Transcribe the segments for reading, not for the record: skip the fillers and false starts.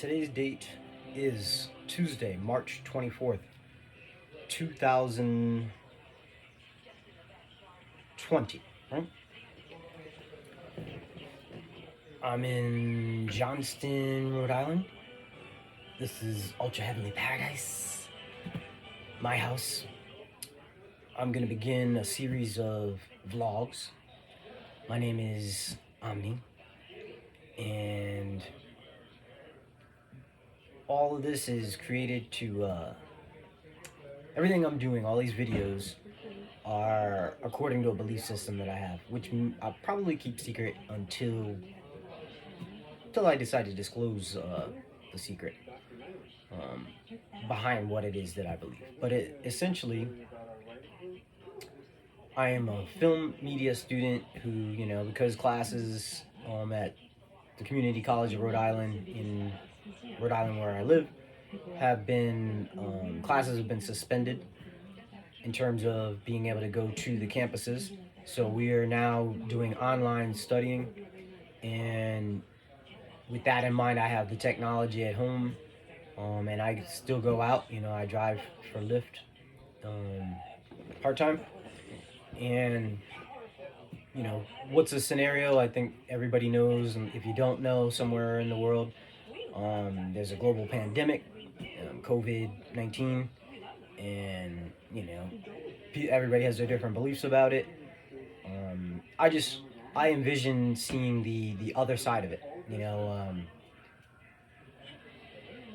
Today's date is Tuesday, March 24th, 2020, right? I'm in Johnston, Rhode Island. This is Ultra Heavenly Paradise, my house. I'm going to begin a series of vlogs. My name is Omni, and all of this is created to, everything I'm doing, all these videos, are according to a belief system that I have, which I'll probably keep secret until I decide to disclose the secret um, behind what it is that I believe. But essentially, I am a film media student who, because classes at the Community College of Rhode Island in Rhode Island where I live have been, classes have been suspended in terms of being able to go to the campuses. So we are now doing online studying, and with that in mind, I have the technology at home, and I still go out. I drive for Lyft part time, and what's the scenario? I think everybody knows, and if you don't know, somewhere in the world, there's a global pandemic, COVID-19, and everybody has their different beliefs about it. I envision seeing the other side of it.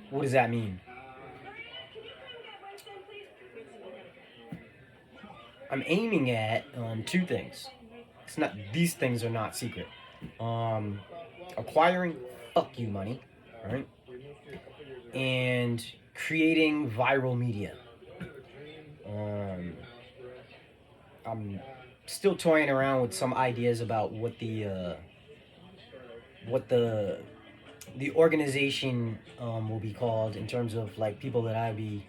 What does that mean? I'm aiming at two things. It's not; these things are not secret. Um, Acquiring fuck you money, right? And creating viral media. Um, I'm still toying around with some ideas about what the organization will be called, in terms of like people that I be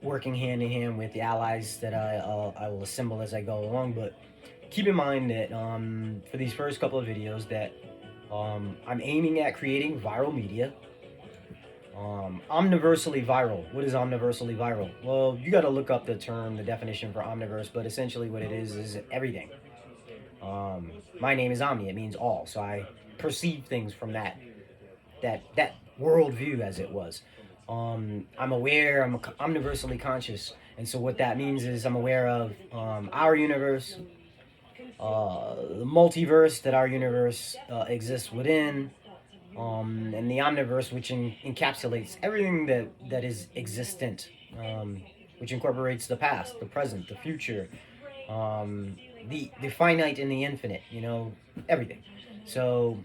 working hand in hand with, the allies that I will assemble as I go along. But keep in mind that for these first couple of videos that I'm aiming at creating viral media. Omniversally viral. What is omniversally viral? Well, you got to look up the term, the definition for omniverse, but essentially what it is everything. My name is Omni. It means all. So I perceive things from that worldview, as it was. I'm aware. I'm omniversally conscious, and so what that means is I'm aware of our universe, the multiverse that our universe exists within, and the omniverse, which encapsulates everything that is existent, which incorporates the past, the present, the future, the finite and the infinite. Everything. So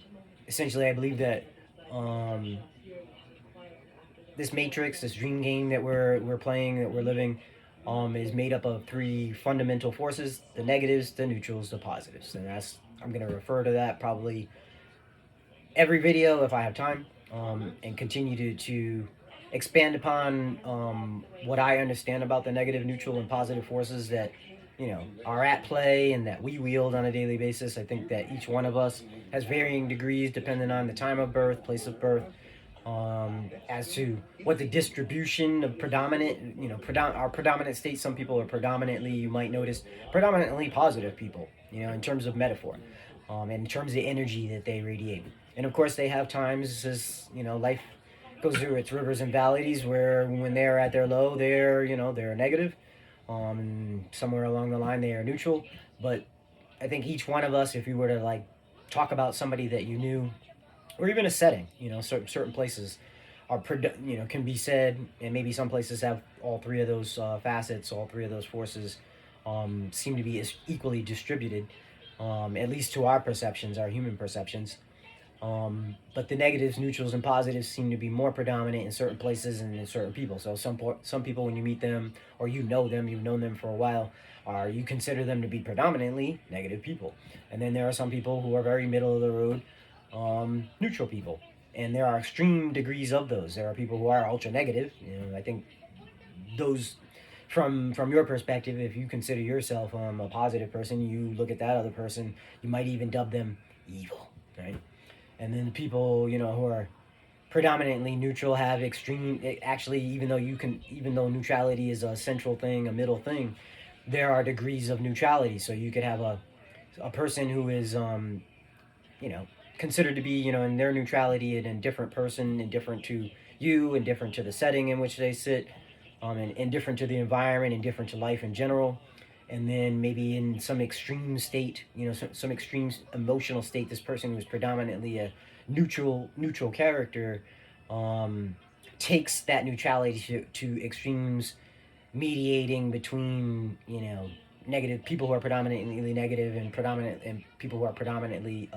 essentially, I believe that this matrix, this dream game that we're playing, that we're living, is made up of three fundamental forces: the negatives, the neutrals, the positives. And I'm going to refer to that probably every video if I have time, and continue to expand upon what I understand about the negative, neutral, and positive forces that are at play and that we wield on a daily basis. I think that each one of us has varying degrees depending on the time of birth, place of birth, as to what the distribution of predominant, our predominant state. Some people are predominantly, you might notice, predominantly positive people, in terms of metaphor, and in terms of the energy that they radiate. And of course, they have times, as life goes through its rivers and valleys, where when they're at their low, they're negative. Somewhere along the line, they are neutral. But I think each one of us, if you were to talk about somebody that you knew, or even a setting, certain places are can be said, and maybe some places have all three of those facets, all three of those forces seem to be as equally distributed, at least to our perceptions, our human perceptions. But the negatives, neutrals, and positives seem to be more predominant in certain places and in certain people. So some people, when you meet them or you've known them for a while, you consider them to be predominantly negative people. And then there are some people who are very middle of the road, neutral people. And there are extreme degrees of those. There are people who are ultra negative. I think those, from your perspective, if you consider yourself a positive person, you look at that other person, you might even dub them evil, right? And then the people, who are predominantly neutral have extreme. Actually, even though neutrality is a central thing, a middle thing, there are degrees of neutrality. So you could have a person who is you know, considered to be, in their neutrality, an indifferent person, indifferent to you, indifferent to the setting in which they sit, and indifferent to the environment, indifferent to life in general. And then maybe in some extreme state, some extreme emotional state, this person who's predominantly a neutral character um, takes that neutrality to extremes, mediating between, negative people who are predominantly negative and people who are predominantly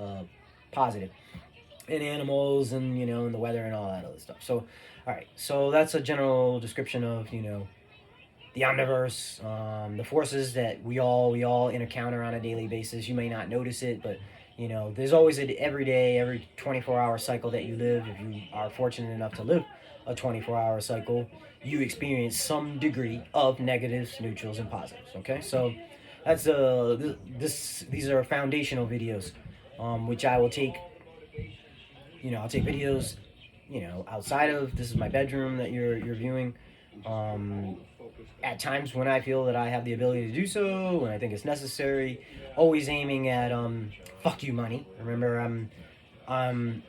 positive, and animals, and and the weather and all that other stuff. So, all right, so that's a general description of the omniverse, the forces that we all encounter on a daily basis. You may not notice it, but there's always every day, every 24-hour cycle that you live. If you are fortunate enough to live a 24-hour cycle, you experience some degree of negatives, neutrals, and positives. Okay, so that's these are foundational videos, which I will take. I'll take videos, outside of this is my bedroom that you're viewing. Um, at times when I feel that I have the ability to do so, when I think it's necessary, always aiming at fuck you money. Remember, um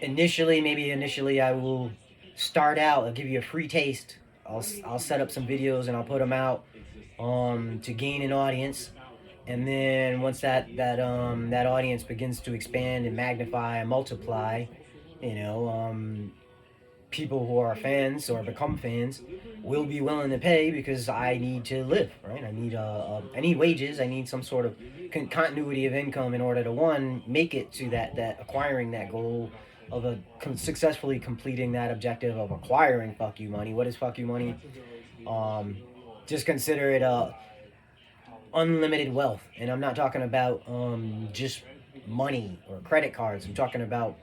initially I will start out. I'll give you a free taste. I'll set up some videos and I'll put them out to gain an audience, and then once that audience begins to expand and magnify and multiply, you know people who are fans or become fans will be willing to pay, because I need to live, right? I need wages. I need some sort of continuity of income in order to, one, make it to that acquiring that goal of successfully completing that objective of acquiring fuck you money. What is fuck you money? Um, just consider it unlimited wealth, and I'm not talking about just money or credit cards. I'm talking about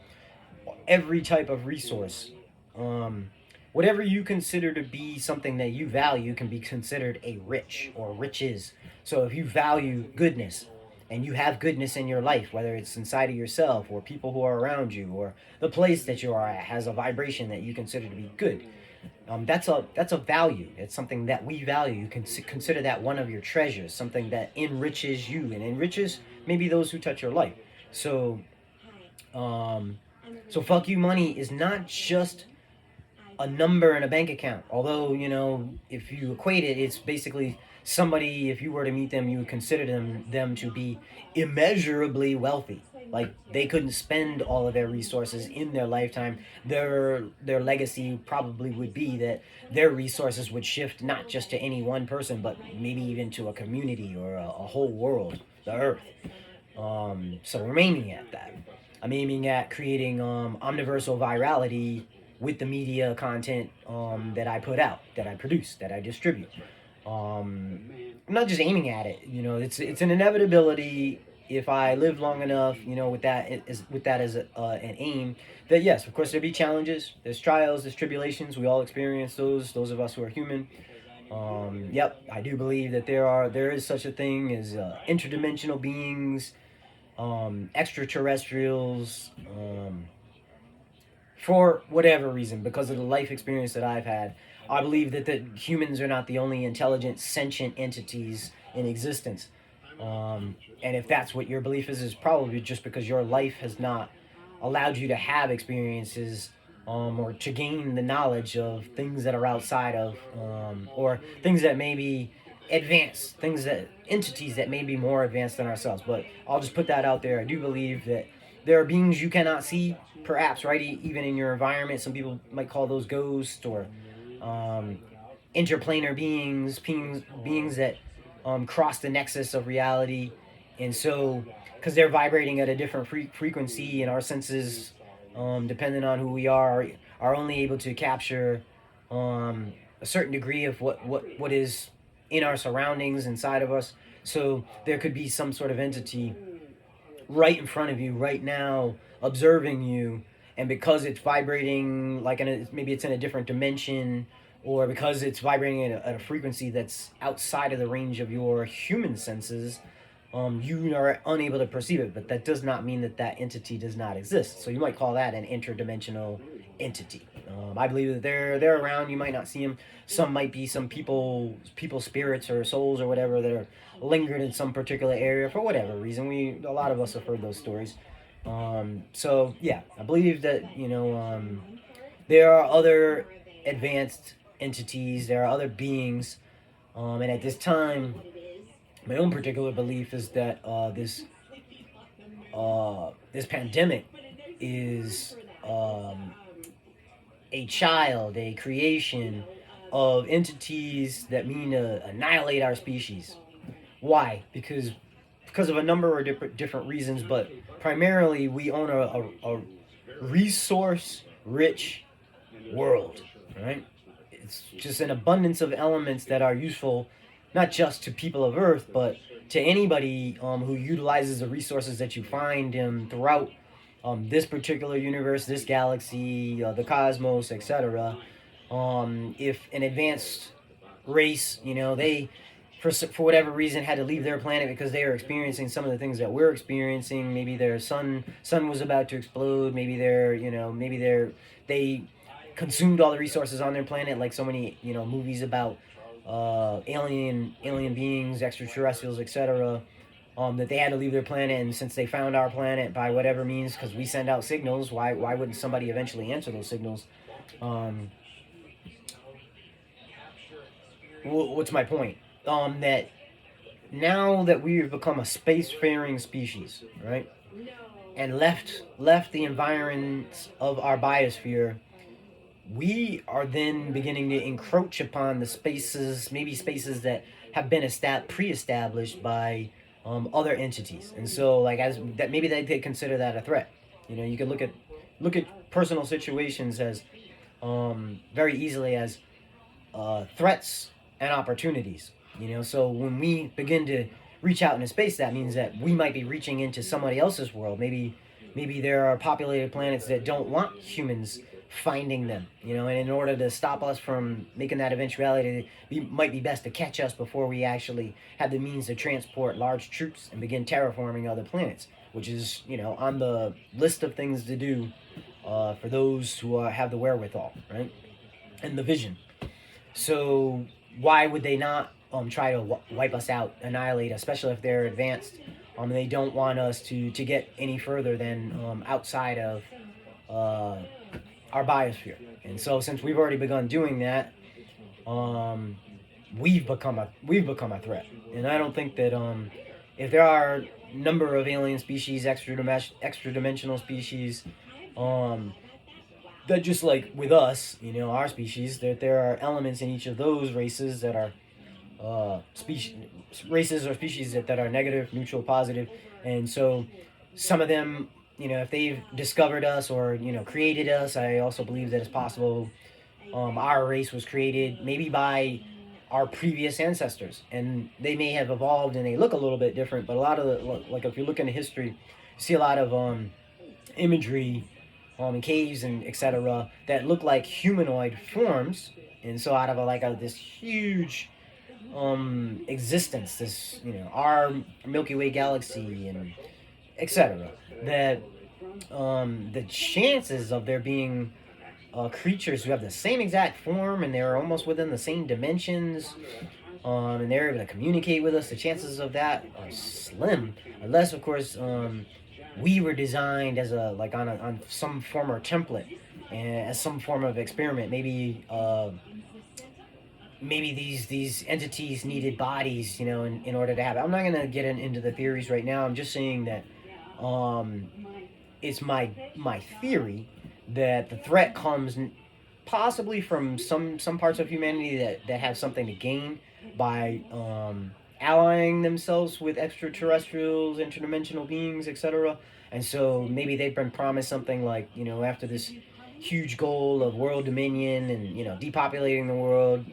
every type of resource. Um, Whatever you consider to be something that you value can be considered a rich or riches. So if you value goodness and you have goodness in your life, whether it's inside of yourself or people who are around you, or the place that you are at has a vibration that you consider to be good, that's a value. It's something that we value. You can consider that one of your treasures, something that enriches you and enriches maybe those who touch your life. So, um, so fuck you money is not just a number in a bank account. Although, if you equate it, it's basically somebody, if you were to meet them, you would consider them to be immeasurably wealthy. Like, they couldn't spend all of their resources in their lifetime. Their legacy probably would be that their resources would shift not just to any one person, but maybe even to a community or a whole world, the earth. So I'm aiming at that. I'm aiming at creating omniversal virality with the media content that I put out, that I produce, that I distribute. I'm not just aiming at it. It's an inevitability if I live long enough. With that as an aim. That, yes, of course, there'll be challenges. There's trials. There's tribulations. We all experience those. Those of us who are human. Yep, I do believe that there is such a thing as interdimensional beings, extraterrestrials. For whatever reason, because of the life experience that I've had, I believe that humans are not the only intelligent, sentient entities in existence. And if that's what your belief is probably just because your life has not allowed you to have experiences, or to gain the knowledge of things that are outside of, or things that may be advanced, entities that may be more advanced than ourselves. But I'll just put that out there. I do believe that there are beings you cannot see, perhaps, right? Even in your environment. Some people might call those ghosts, or interplanar beings that cross the nexus of reality. And so, because they're vibrating at a different frequency, and our senses, depending on who we are only able to capture a certain degree of what is in our surroundings, inside of us. So there could be some sort of entity right in front of you right now, observing you, and because it's vibrating maybe it's in a different dimension, or because it's vibrating at a frequency that's outside of the range of your human senses, you are unable to perceive it. But that does not mean that entity does not exist. So you might call that an interdimensional entity. I believe that they're around. You might not see them. Some might be some people spirits or souls or whatever that are lingered in some particular area for whatever reason. A lot of us have heard those stories. So yeah, I believe that there are other advanced entities. There are other beings, and at this time, my own particular belief is that this pandemic is a child, a creation of entities that mean to annihilate our species. Why? Because of a number of different reasons, but primarily we own a resource rich world, right? It's just an abundance of elements that are useful not just to people of Earth, but to anybody who utilizes the resources that you find throughout this particular universe, this galaxy, the cosmos, etc. If an advanced race, they for whatever reason had to leave their planet because they are experiencing some of the things that we're experiencing. Maybe their sun was about to explode. Maybe they consumed all the resources on their planet, like so many movies about alien beings, extraterrestrials, etc. That they had to leave their planet, and since they found our planet by whatever means, because we send out signals, why wouldn't somebody eventually answer those signals? Um, what's my point? That now that we've become a spacefaring species, right, and left the environs of our biosphere, we are then beginning to encroach upon the spaces, maybe spaces that have been pre-established by other entities, and so like as that maybe they consider that a threat. You can look at personal situations as very easily as threats and opportunities. So when we begin to reach out into space, that means that we might be reaching into somebody else's world. Maybe there are populated planets that don't want humans finding them. And in order to stop us from making that eventuality, it might be best to catch us before we actually have the means to transport large troops and begin terraforming other planets, which is on the list of things to do for those who have the wherewithal, right, and the vision. So why would they not try to wipe us out, annihilate, especially if they're advanced? They don't want us to get any further than outside of our biosphere. And so since we've already begun doing that, we've become a threat. And I don't think that if there are a number of alien species, extra dimensional species, that just like with us, our species, that there are elements in each of those races that are species races or species that are negative, neutral, positive. And so some of them, if they've discovered us or created us, I also believe that it's possible our race was created maybe by our previous ancestors, and they may have evolved and they look a little bit different, but a lot of like if you look into history, you see a lot of imagery in caves and etc. that look like humanoid forms. And so out of this huge existence, this our Milky Way galaxy and etc. that the chances of there being creatures who have the same exact form and they're almost within the same dimensions, and they're able to communicate with us, the chances of that are slim, unless of course we were designed as on some form or template, and as some form of experiment. Maybe these entities needed bodies, in order to have it. I'm not gonna get into the theories right now. I'm just saying that it's my theory that the threat comes possibly from some parts of humanity that have something to gain by allying themselves with extraterrestrials, interdimensional beings, etc. And so maybe they've been promised something like, after this huge goal of world dominion and depopulating the world,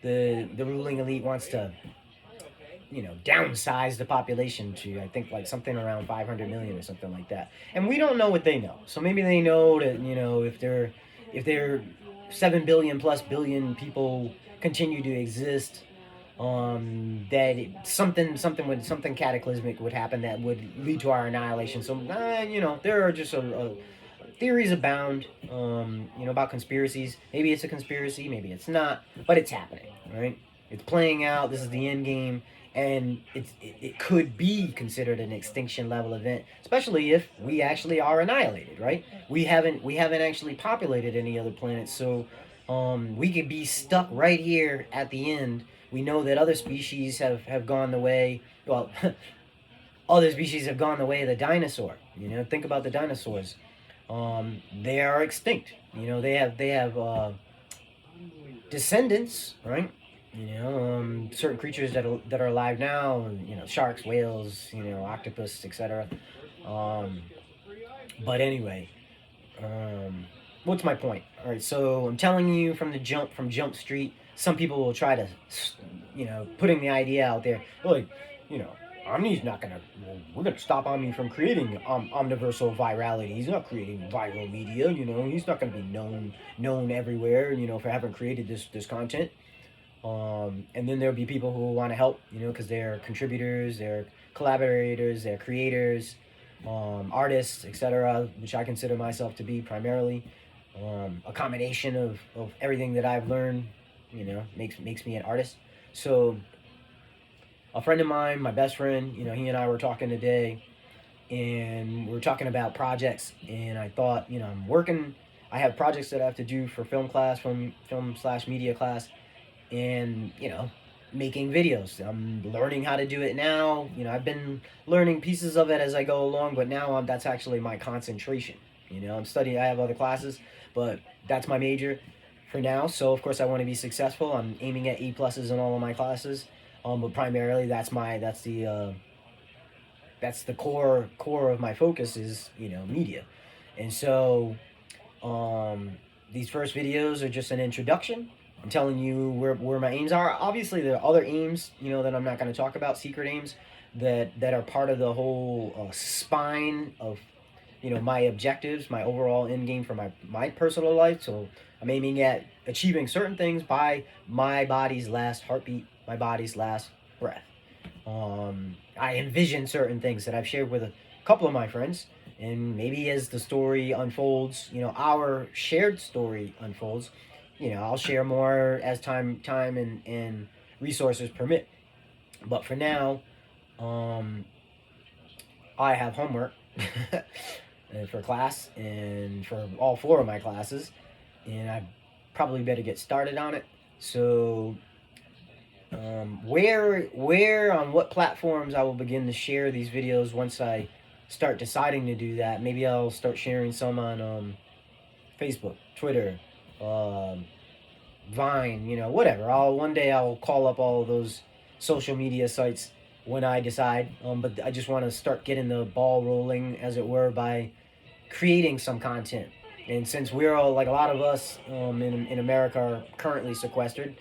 the ruling elite wants to downsize the population to, I think, like something around 500 million or something like that. And we don't know what they know. So maybe they know that if they're 7 billion plus billion people continue to exist, that something cataclysmic would happen that would lead to our annihilation. So there are just theories abound, about conspiracies. Maybe it's a conspiracy, maybe it's not, but it's happening, right? It's playing out. This is the end game, and it could be considered an extinction level event, especially if we actually are annihilated, right? We haven't actually populated any other planets, so we could be stuck right here at the end. We know that other species have gone the way. Well, other species have gone the way of the dinosaur. Think about the dinosaurs. They are extinct. They have descendants, right? Certain creatures that are alive now. Sharks, whales, octopus, etc. Um, but anyway, what's my point? All right, so I'm telling you from Jump Street. Some people will try to, putting the idea out there, like, you know, Omni's not gonna. Well, we're gonna stop Omni from creating omniversal virality. He's not creating viral media. He's not gonna be known everywhere. For having created this content. And then there'll be people who want to help. Because they're contributors, they're collaborators, they're creators, artists, etc., which I consider myself to be primarily. A combination of everything that I've learned, makes me an artist. So a friend of mine, my best friend, he and I were talking today, and we were talking about projects, and I thought, I have projects that I have to do for film class, film/media class, and, making videos. I'm learning how to do it now. I've been learning pieces of it as I go along, but now that's actually my concentration. I'm studying, I have other classes, but that's my major for now. So of course I want to be successful. I'm aiming at A pluses in all of my classes. But primarily that's the core of my focus is, media. And so these first videos are just an introduction. I'm telling you where my aims are. Obviously, there are other aims, that I'm not going to talk about, secret aims, that are part of the whole spine of, my objectives, my overall end game for my personal life. So I'm aiming at achieving certain things by my body's last heartbeat, my body's last breath. I envision certain things that I've shared with a couple of my friends, and maybe as the story unfolds, our shared story unfolds, I'll share more as time and resources permit. But for now, I have homework for class and for all four of my classes, and I probably better get started on it. So, where on what platforms I will begin to share these videos once I start deciding to do that. Maybe I'll start sharing some on Facebook, Twitter, Vine, whatever. One day I'll call up all those social media sites when I decide. But I just want to start getting the ball rolling, as it were, by creating some content. And since we're all, like a lot of us in America, are currently sequestered,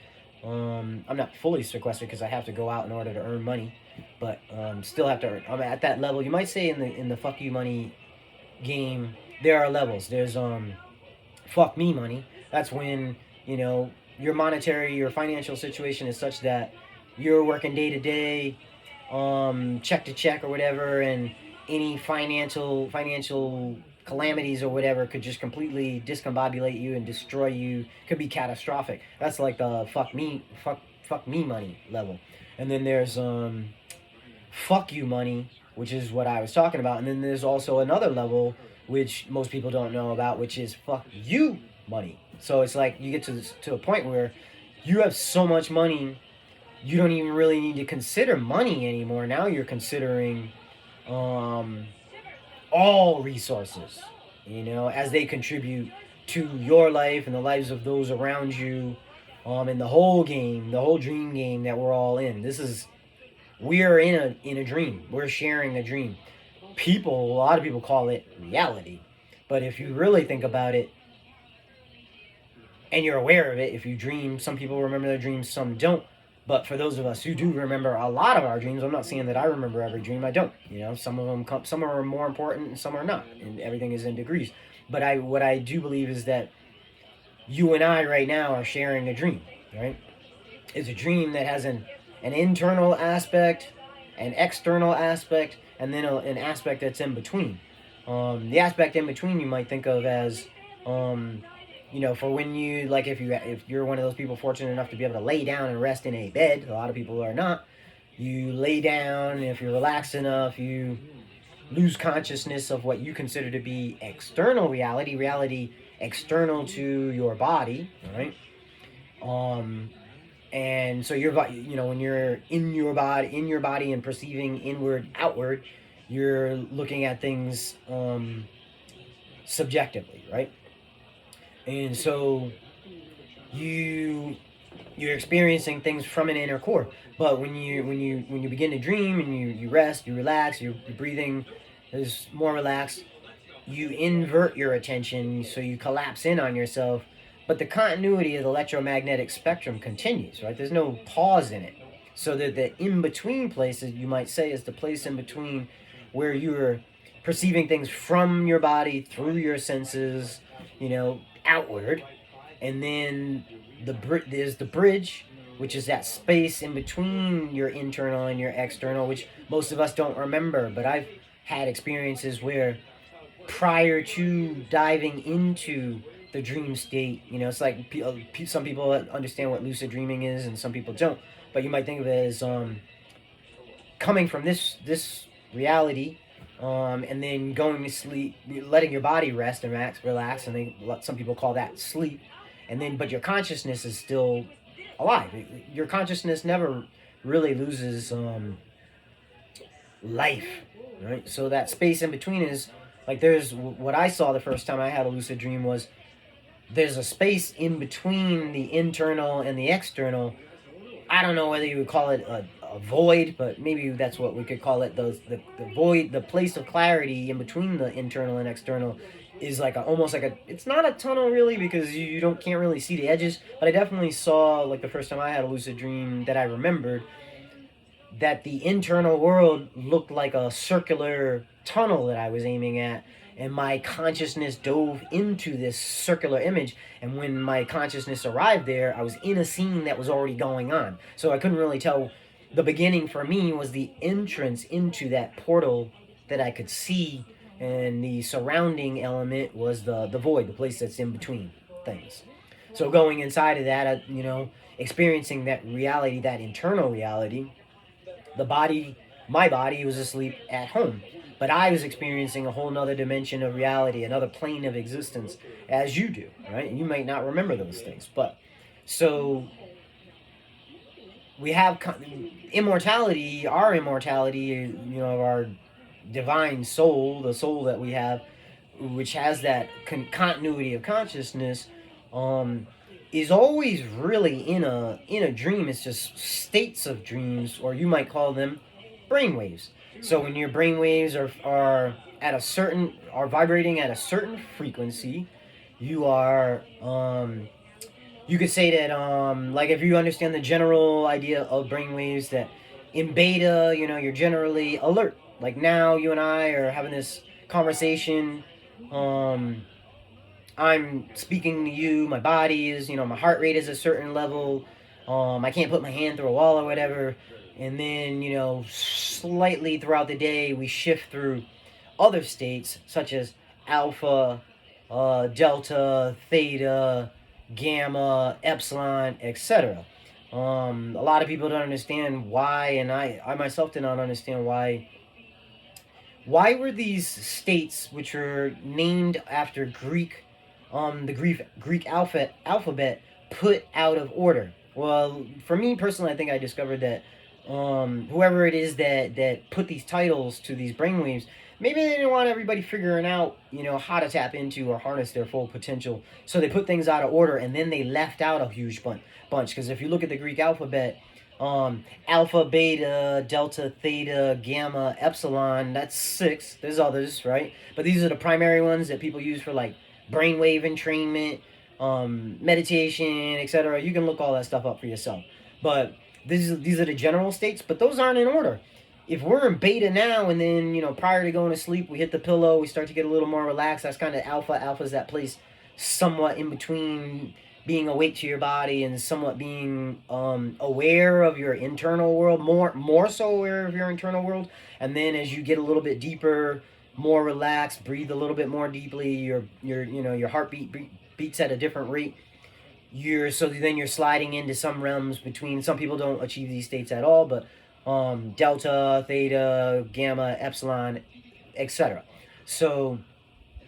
I'm not fully sequestered because I have to go out in order to earn money, but still have to earn. I'm at that level. You might say in the fuck you money game, there are levels. There's fuck me money. That's when your monetary, your financial situation is such that you're working day to day, check to check or whatever, and any financial calamities or whatever could just completely discombobulate you and destroy you. Could be catastrophic. That's like the fuck me money level. And then there's fuck you money, which is what I was talking about. And then there's also another level which most people don't know about, which is fuck you money. So it's like you get to a point where you have so much money, you don't even really need to consider money anymore. Now you're considering all resources, as they contribute to your life and the lives of those around you, in the whole game, the whole dream game that we're all in. We're in a dream. We're sharing a dream. A lot of people call it reality, but if you really think about it, and you're aware of it, if you dream, some people remember their dreams, some don't. But for those of us who do remember a lot of our dreams, I'm not saying that I remember every dream. I don't. Some of them some are more important and some are not, and everything is in degrees. But what I do believe is that you and I right now are sharing a dream, right? It's a dream that has an internal aspect, an external aspect, and then an aspect that's in between. The aspect in between you might think of as, for when you, like, if you're one of those people fortunate enough to be able to lay down and rest in a bed. A lot of people are not. You lay down, and if you're relaxed enough, you lose consciousness of what you consider to be external reality external to your body, right? And so your body, when you're in your body and perceiving inward outward, you're looking at things subjectively, right? And so you're experiencing things from an inner core. But when you begin to dream and you rest, you relax, your breathing is more relaxed, you invert your attention, so you collapse in on yourself. But the continuity of the electromagnetic spectrum continues, right? There's no pause in it. So that the in-between places, you might say, is the place in between where you're perceiving things from your body, through your senses, outward. And then there's the bridge, which is that space in between your internal and your external, which most of us don't remember. But I've had experiences where, prior to diving into the dream state, it's like some people understand what lucid dreaming is and some people don't. But you might think of it as coming from this reality, and then going to sleep, letting your body rest and relax, and some people call that sleep. And then, but your consciousness is still alive. Your consciousness never really loses life, right? So that space in between is like, there's what I saw the first time I had a lucid dream was there's a space in between the internal and the external. I don't know whether you would call it a void, but maybe that's what we could call it. The void, the place of clarity in between the internal and external, is like almost like it's not a tunnel really, because you can't really see the edges. But I definitely saw, like the first time I had a lucid dream that I remembered, that the internal world looked like a circular tunnel that I was aiming at, and my consciousness dove into this circular image. And when my consciousness arrived there, I was in a scene that was already going on. So I couldn't really tell. The beginning for me was the entrance into that portal that I could see, and the surrounding element was the void, the place that's in between things. So going inside of that, experiencing that reality, that internal reality, my body was asleep at home. But I was experiencing a whole nother dimension of reality, another plane of existence, as you do, right? You might not remember those things. But so we have immortality, our immortality, our divine soul, the soul that we have, which has that continuity of consciousness, is always really in a dream. It's just states of dreams, or you might call them brainwaves. So when your brainwaves are vibrating at a certain frequency, you are you could say that, like, if you understand the general idea of brainwaves, that in beta, you're generally alert. Like now, you and I are having this conversation. I'm speaking to you. My body is, my heart rate is a certain level. I can't put my hand through a wall or whatever. And then, slightly throughout the day, we shift through other states such as alpha, delta, theta, gamma, epsilon, etc. A lot of people don't understand why, and I myself did not understand why. Why were these states, which are named after the Greek alphabet, put out of order? Well, for me personally, I think I discovered that whoever it is that put these titles to these brainwaves, maybe they didn't want everybody figuring out, how to tap into or harness their full potential. So they put things out of order, and then they left out a huge bunch. Because if you look at the Greek alphabet, alpha, beta, delta, theta, gamma, epsilon, that's 6. There's others, right? But these are the primary ones that people use for, like, brainwave entrainment, meditation, etc. You can look all that stuff up for yourself. But these are the general states, but those aren't in order. If we're in beta now, and then, prior to going to sleep, we hit the pillow, we start to get a little more relaxed, that's kind of alpha. Alpha is that place somewhat in between being awake to your body and somewhat being aware of your internal world, more so aware of your internal world. And then as you get a little bit deeper more relaxed, breathe a little bit more deeply. Your heartbeat beats at a different rate. So then you're sliding into some realms between. Some people don't achieve these states at all, but delta, theta, gamma, epsilon, etc. So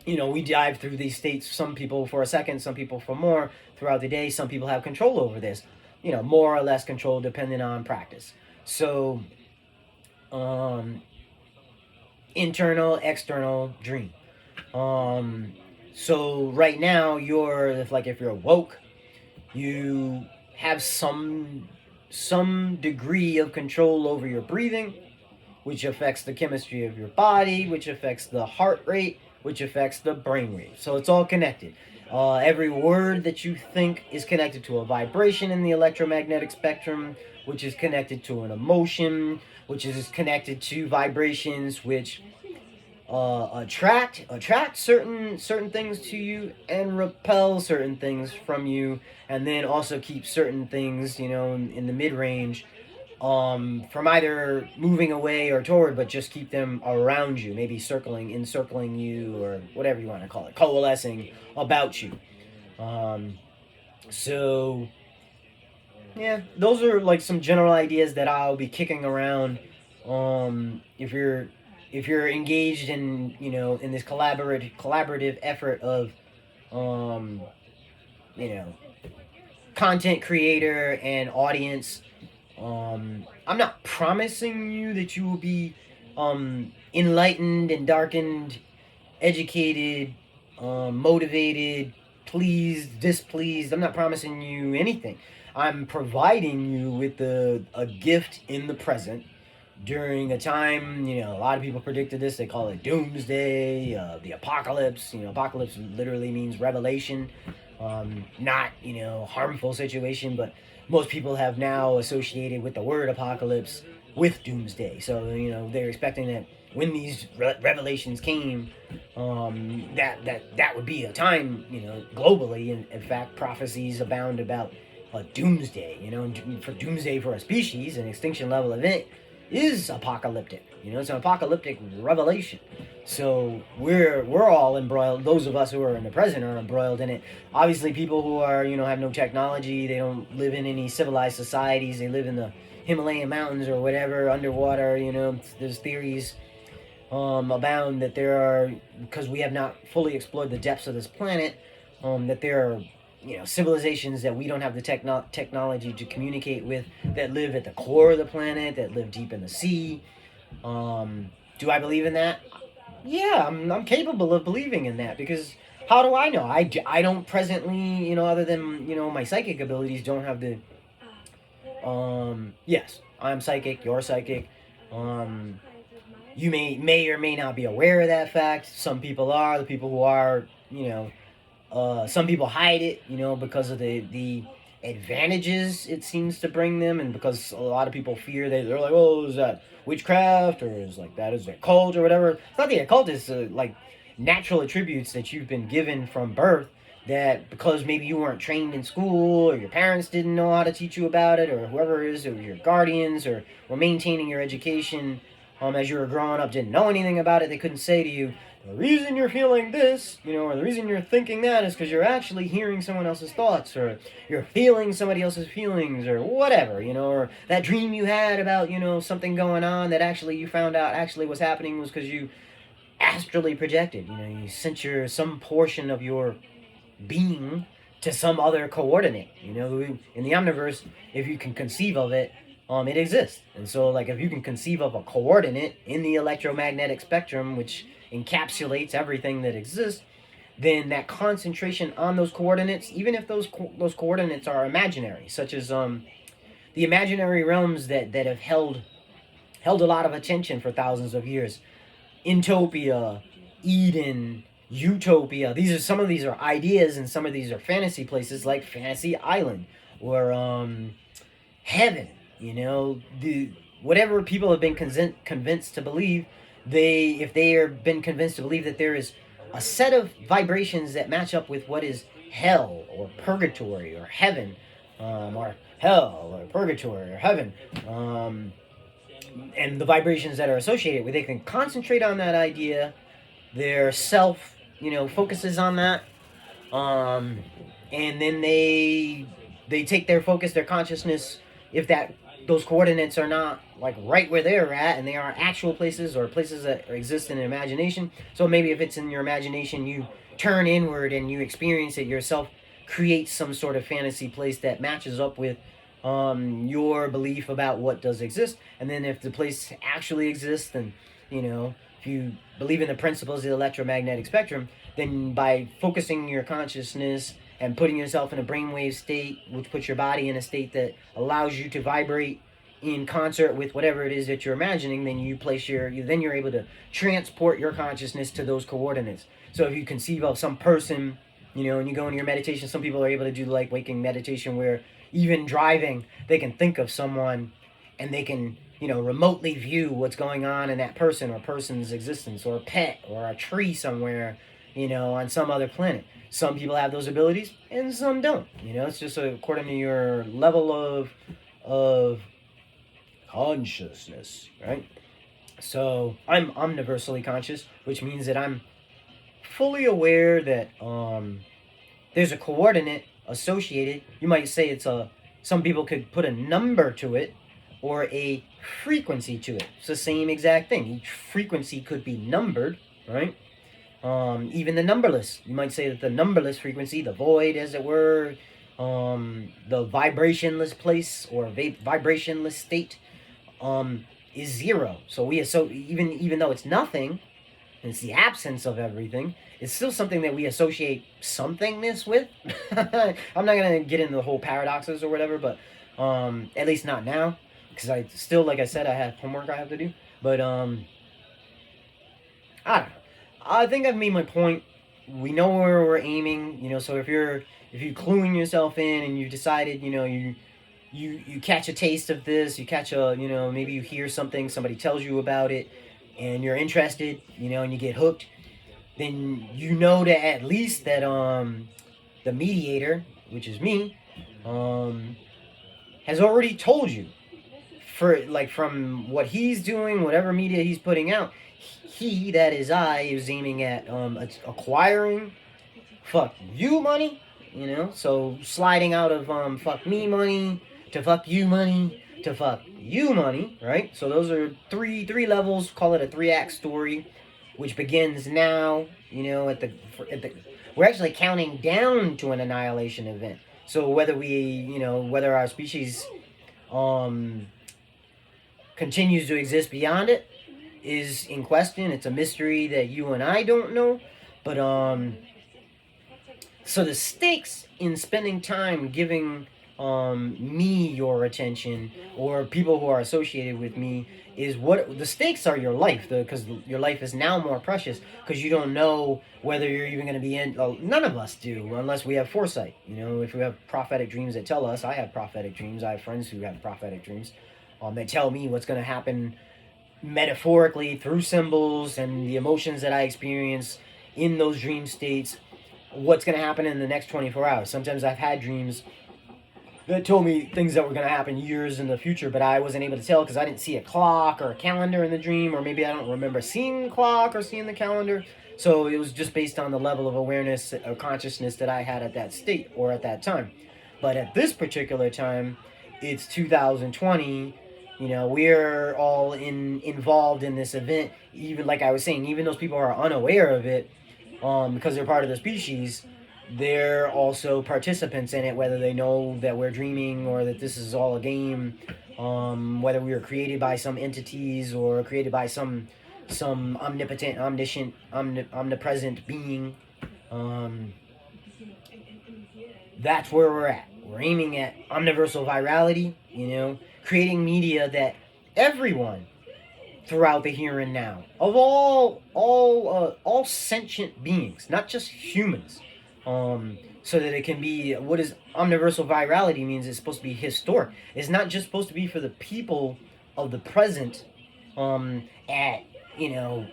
we dive through these states. Some people for a second, some people for more throughout the day. Some people have control over this, more or less control depending on practice. So, um, internal, external dream. So right now if you're woke, you have some degree of control over your breathing, which affects the chemistry of your body, which affects the heart rate, which affects the brain rate. So it's all connected. Every word that you think is connected to a vibration in the electromagnetic spectrum, which is connected to an emotion, which is connected to vibrations, which attract certain things to you and repel certain things from you, and then also keep certain things in the mid range from either moving away or toward, but just keep them around you, maybe encircling you, or whatever you want to call it, coalescing about you. So yeah, those are like some general ideas that I'll be kicking around. If you're engaged in this collaborative effort of um, you know content creator and audience. I'm not promising you that you will be enlightened and darkened, educated, motivated, pleased, displeased. I'm not promising you anything. I'm providing you with a gift in the present during a time, a lot of people predicted this. They call it doomsday, the apocalypse. Apocalypse literally means revelation, not, harmful situation, but most people have now associated with the word apocalypse with doomsday. So, they're expecting that when these revelations came, that would be a time, globally. In fact, prophecies abound about a doomsday, for doomsday for a species, an extinction level event is apocalyptic. It's an apocalyptic revelation. So we're all embroiled. Those of us who are in the present are embroiled in it. Obviously, people who are have no technology, they don't live in any civilized societies. They live in the Himalayan mountains or whatever, underwater. There's theories abound that there are, because we have not fully explored the depths of this planet, that there are civilizations that we don't have the technology to communicate with, that live at the core of the planet, that live deep in the sea. Do I believe in that? Yeah, I'm capable of believing in that, because how do I know? I don't presently, other than, my psychic abilities, don't have the, yes, I'm psychic, you're psychic. You may or may not be aware of that fact. Some people are. The people who are, some people hide it, because of the advantages it seems to bring them, and because a lot of people fear they're like, oh, is that witchcraft, or is that occult or whatever. It's not the occult. It's like natural attributes that you've been given from birth, that because maybe you weren't trained in school, or your parents didn't know how to teach you about it, or whoever it is, or your guardians, or were maintaining your education as you were growing up, didn't know anything about it. They couldn't say to you, the reason you're feeling this, or the reason you're thinking that, is because you're actually hearing someone else's thoughts, or you're feeling somebody else's feelings, or whatever, or that dream you had about, something going on that actually you found out actually was happening was because you astrally projected. You sent some portion of your being to some other coordinate. In the omniverse, if you can conceive of it, it exists. And so, like, if you can conceive of a coordinate in the electromagnetic spectrum, which encapsulates everything that exists, then that concentration on those coordinates, even if those coordinates are imaginary, such as the imaginary realms that have held a lot of attention for thousands of years, Intopia, Eden, Utopia. Some of these are ideas, and some of these are fantasy places, like Fantasy Island, or heaven. Whatever people have been convinced to believe, if they are been convinced to believe that there is a set of vibrations that match up with what is hell or purgatory or heaven, or hell or purgatory or heaven, and the vibrations that are associated with, they can concentrate on that idea, their self, focuses on that, um, and then they take their focus, their consciousness, if that those coordinates are not like right where they're at, and they are actual places or places that exist in imagination. So maybe if it's in your imagination, you turn inward and you experience it yourself, create some sort of fantasy place that matches up with your belief about what does exist. And then if the place actually exists, then if you believe in the principles of the electromagnetic spectrum, then by focusing your consciousness and putting yourself in a brainwave state, which puts your body in a state that allows you to vibrate in concert with whatever it is that you're imagining, then you're able to transport your consciousness to those coordinates. So if you conceive of some person, and you go into your meditation, some people are able to do like waking meditation where even driving, they can think of someone and they can, remotely view what's going on in that person or person's existence, or a pet or a tree somewhere, on some other planet. Some people have those abilities and some don't. It's just according to your level of consciousness, right? So I'm omniversally conscious, which means that I'm fully aware that there's a coordinate associated. You might say some people could put a number to it or a frequency to it. It's the same exact thing. Each frequency could be numbered, right? Even the numberless. You might say that the numberless frequency, the void, as it were, the vibrationless place or vibrationless state, is zero. So even though it's nothing, and it's the absence of everything, it's still something that we associate somethingness with. I'm not gonna get into the whole paradoxes or whatever, but at least not now, because I still, like I said, I have homework I have to do. But I don't know. I think I've made my point. We know where we're aiming, so if you're cluing yourself in and you've decided, you catch a taste of this, you catch maybe you hear something, somebody tells you about it, and you're interested, and you get hooked, then that at least that the mediator, which is me, has already told you, from what he's doing, whatever media he's putting out, he, that is I, is aiming at acquiring fuck you money, so sliding out of fuck me money to fuck you money to fuck you money, right? So those are three levels. Call it a 3-act story, which begins now. We're actually counting down to an annihilation event. So whether our species continues to exist beyond it is in question. It's a mystery that you and I don't know, but so the stakes in spending time giving me your attention, or people who are associated with me, is what the stakes are. Your life, because your life is now more precious, because you don't know whether you're even going to be in. None of us do, unless we have foresight. If we have prophetic dreams that tell us. I have prophetic dreams. I have friends who have prophetic dreams. That tell me what's going to happen metaphorically through symbols and the emotions that I experience in those dream states. What's going to happen in the next 24 hours. Sometimes I've had dreams that told me things that were going to happen years in the future, but I wasn't able to tell because I didn't see a clock or a calendar in the dream, or maybe I don't remember seeing the clock or seeing the calendar. So it was just based on the level of awareness or consciousness that I had at that state or at that time. But at this particular time, it's 2020. We're all involved in this event. Even like I was saying, even those people who are unaware of it, because they're part of the species, they're also participants in it, whether they know that we're dreaming or that this is all a game, whether we were created by some entities or created by some omnipotent, omniscient, omnipresent being. That's where we're at. We're aiming at omniversal virality, creating media that everyone throughout the here and now of all sentient beings, not just humans, so that it can be what is omniversal virality means. It's supposed to be historic. It's not just supposed to be for the people of the present, at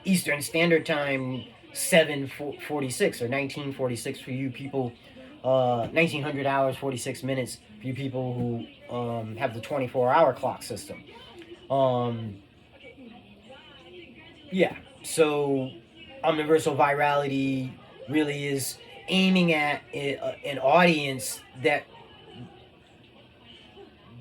Eastern Standard Time 7:46 or 1946 for you people, 1900 hours 46 minutes for you people who have the 24-hour clock system. Yeah, so omniversal virality really is aiming at an audience that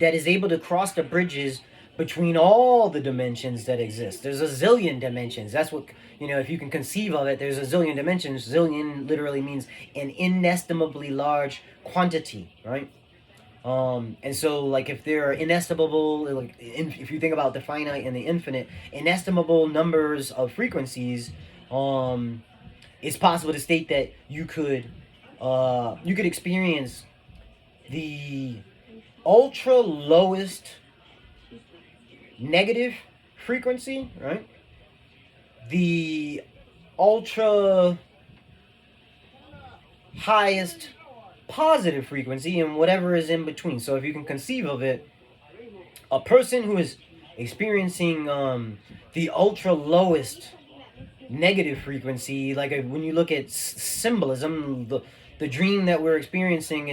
is able to cross the bridges between all the dimensions that exist. There's a zillion dimensions. That's what, if you can conceive of it, there's a zillion dimensions. Zillion literally means an inestimably large quantity, right? And so, like, if there are inestimable, like, if you think about the finite and the infinite, inestimable numbers of frequencies, it's possible to state that you could experience the ultra lowest negative frequency, right? The ultra highest positive frequency, and whatever is in between. So if you can conceive of it, a person who is experiencing the ultra lowest negative frequency, like when you look at symbolism, the dream that we're experiencing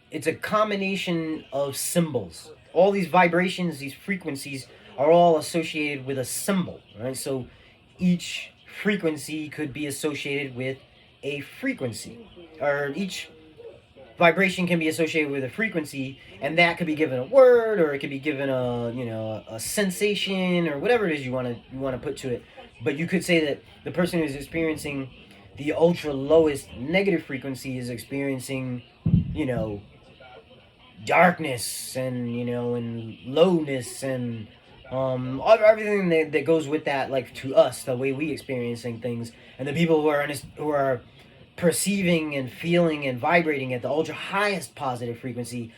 it's a combination of symbols. All these vibrations, these frequencies are all associated with a symbol, right? So each frequency could be associated with a frequency, or each vibration can be associated with a frequency, and that could be given a word, or it could be given a sensation, or whatever it is you want to put to it. But you could say that the person who's experiencing the ultra lowest negative frequency is experiencing, darkness, and lowness, and everything that goes with that, like, to us, the way we experiencing things. And the people who are perceiving and feeling and vibrating at the ultra highest positive frequency,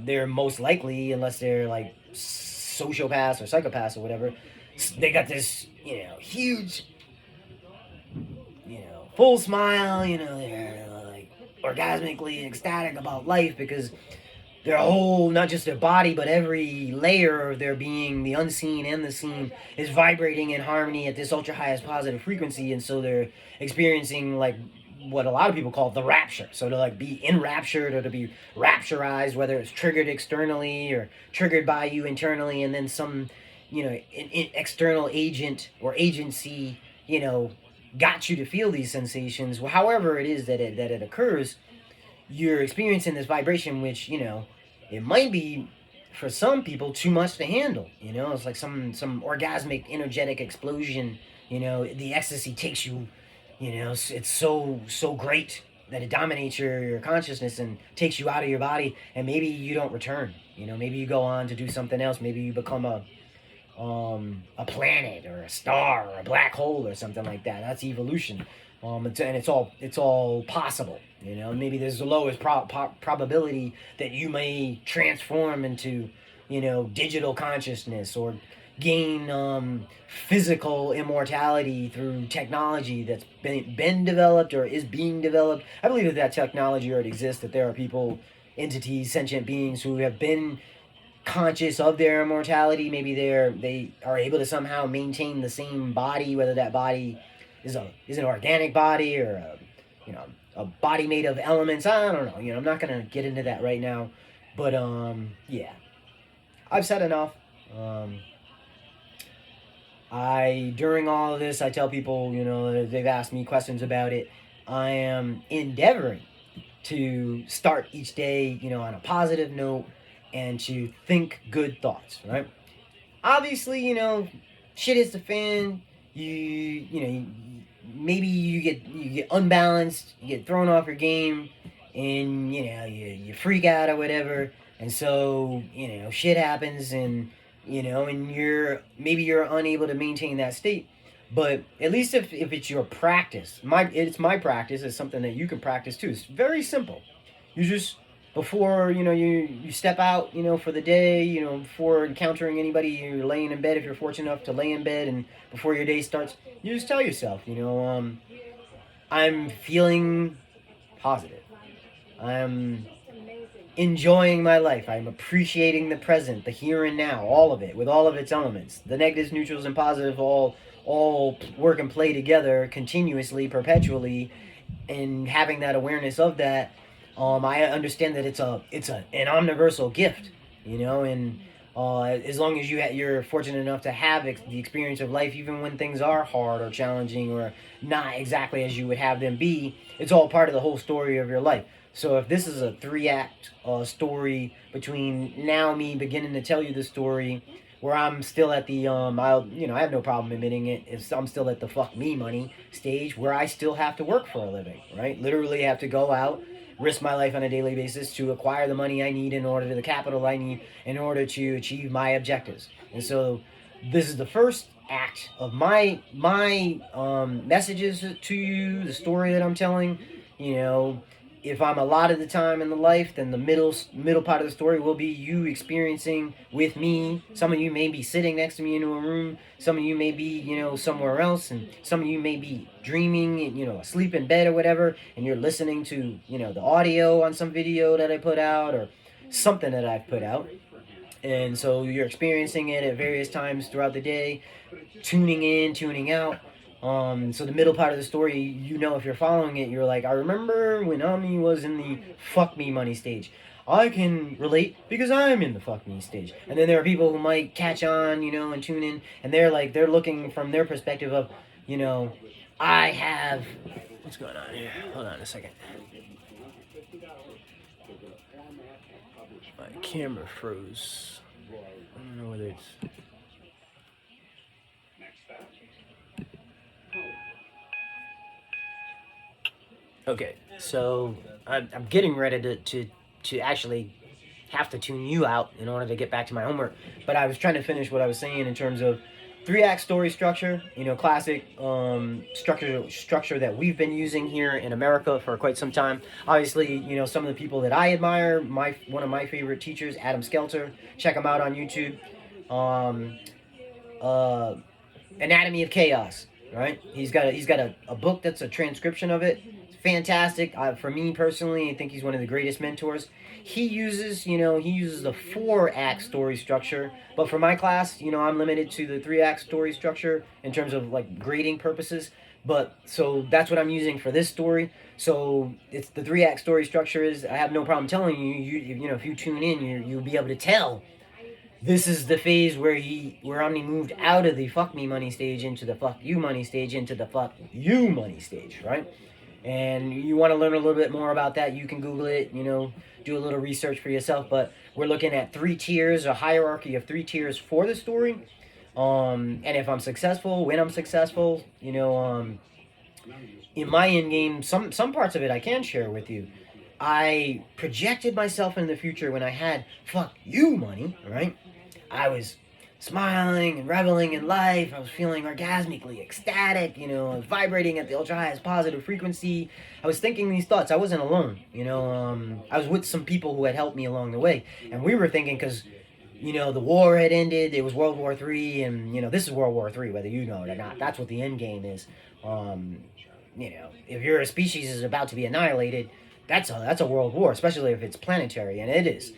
they're most likely, unless they're like sociopaths or psychopaths or whatever, they got this, huge, full smile, they're like orgasmically ecstatic about life, because their whole, not just their body, but every layer of their being, the unseen and the seen, is vibrating in harmony at this ultra highest positive frequency. And so they're experiencing, like, what a lot of people call the rapture. So to, like, be enraptured, or to be rapturized, whether it's triggered externally or triggered by you internally, and then some, external agent or agency, got you to feel these sensations. Well, however it is that it occurs, you're experiencing this vibration, which, it might be, for some people, too much to handle. It's like some orgasmic energetic explosion. The ecstasy takes you, it's so great that it dominates your consciousness and takes you out of your body, and maybe you don't return. Maybe you go on to do something else. Maybe you become a planet, or a star, or a black hole, or something like that. That's evolution. And it's all possible. Maybe there's the lowest probability that you may transform into, digital consciousness, or gain physical immortality through technology that's been developed or is being developed. I believe that technology already exists, that there are people, entities, sentient beings who have been conscious of their immortality. Maybe they are able to somehow maintain the same body, whether that body is an organic body, or a body made of elements. I don't know. I'm not gonna get into that right now. But yeah, I've said enough. During all of this, I tell people, they've asked me questions about it. I am endeavoring to start each day, on a positive note, and to think good thoughts, right? Obviously, shit hits the fan. Maybe you get unbalanced, you get thrown off your game, and you freak out or whatever, and so shit happens, and and you're unable to maintain that state. But at least if it's your practice, it's my practice. It's something that you can practice too. It's very simple. You just, before you step out for the day, before encountering anybody, you're laying in bed, if you're fortunate enough to lay in bed, and before your day starts, you just tell yourself, I'm feeling positive, I'm enjoying my life, I'm appreciating the present, the here and now, all of it, with all of its elements, the negatives, neutrals, and positive, all work and play together continuously, perpetually. And having that awareness of that, I understand that it's an omniversal gift, and As long as you're fortunate enough to have the experience of life, even when things are hard or challenging or not exactly as you would have them be, it's all part of the whole story of your life. So if this is a 3 act story between now me beginning to tell you the story, where I'm still at the I have no problem admitting it. If I'm still at the fuck me money stage, where I still have to work for a living, right? Literally have to go out, risk my life on a daily basis to acquire the money I need in order to the capital I need in order to achieve my objectives. And so this is the first act of my messages to you, the story that I'm telling. You know, if I'm a lot of the time in the life, then the middle part of the story will be you experiencing with me. Some of you may be sitting next to me in a room. Some of you may be, somewhere else, and some of you may be dreaming, asleep in bed or whatever, and you're listening to, the audio on some video that I put out or something that I've put out. And so you're experiencing it at various times throughout the day, tuning in, tuning out. So the middle part of the story, if you're following it, you're like, I remember when Ami was in the fuck me money stage. I can relate because I'm in the fuck me stage. And then there are people who might catch on, and tune in, and they're looking from their perspective of, I have. What's going on here? Hold on a second. My camera froze. I don't know whether it's. Okay, so I'm getting ready to actually have to tune you out in order to get back to my homework. But I was trying to finish what I was saying in terms of 3 act story structure, classic structure that we've been using here in America for quite some time. Obviously, some of the people that I admire, one of my favorite teachers, Adam Skelter, check him out on YouTube. Anatomy of Chaos, right? He's got a book that's a transcription of it. It's fantastic. For me personally, I think he's one of the greatest mentors. He uses the 4 act story structure, but for my class, I'm limited to the 3 act story structure in terms of like grading purposes. But so that's what I'm using for this story. So it's the 3 act story structure is. I have no problem telling you. If you tune in, you'll be able to tell. This is the phase where Omni moved out of the fuck me money stage into the fuck you money stage into the fuck you money stage, right? And you want to learn a little bit more about that, you can Google it, do a little research for yourself. But we're looking at 3 tiers, a hierarchy of 3 tiers for the story. And if I'm successful, when I'm successful, in my end game, some parts of it I can share with you. I projected myself in the future when I had fuck you money, right? I was smiling and reveling in life. I was feeling orgasmically ecstatic, I was vibrating at the ultra highest positive frequency. I was thinking these thoughts. I wasn't alone, I was with some people who had helped me along the way. And we were thinking, because, the war had ended. It was World War III, and, this is World War III, whether you know it or not. That's what the end game is. If your species is about to be annihilated, that's a world war, especially if it's planetary, and it is.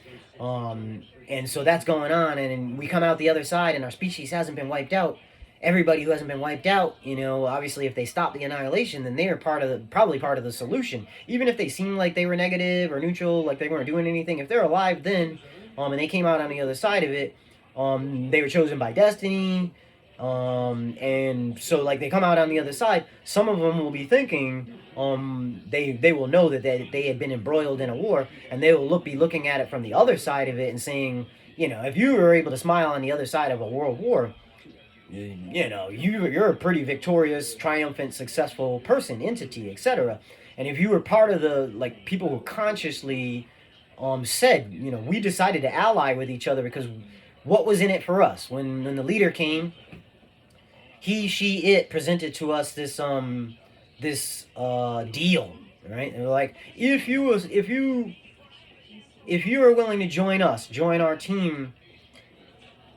And so that's going on, and we come out the other side, and our species hasn't been wiped out. Everybody who hasn't been wiped out, obviously if they stop the annihilation, then they are probably part of the solution. Even if they seem like they were negative or neutral, like they weren't doing anything, if they're alive then, and they came out on the other side of it, they were chosen by destiny. And so like they come out on the other side, some of them will be thinking, they will know that they had been embroiled in a war, and they will be looking at it from the other side of it and saying, if you were able to smile on the other side of a world war, you're a pretty victorious, triumphant, successful person, entity, etc. And if you were part of the like people who consciously said, we decided to ally with each other because what was in it for us when the leader came, he, she, it presented to us this deal, right? And they're like, if you are willing to join us, join our team,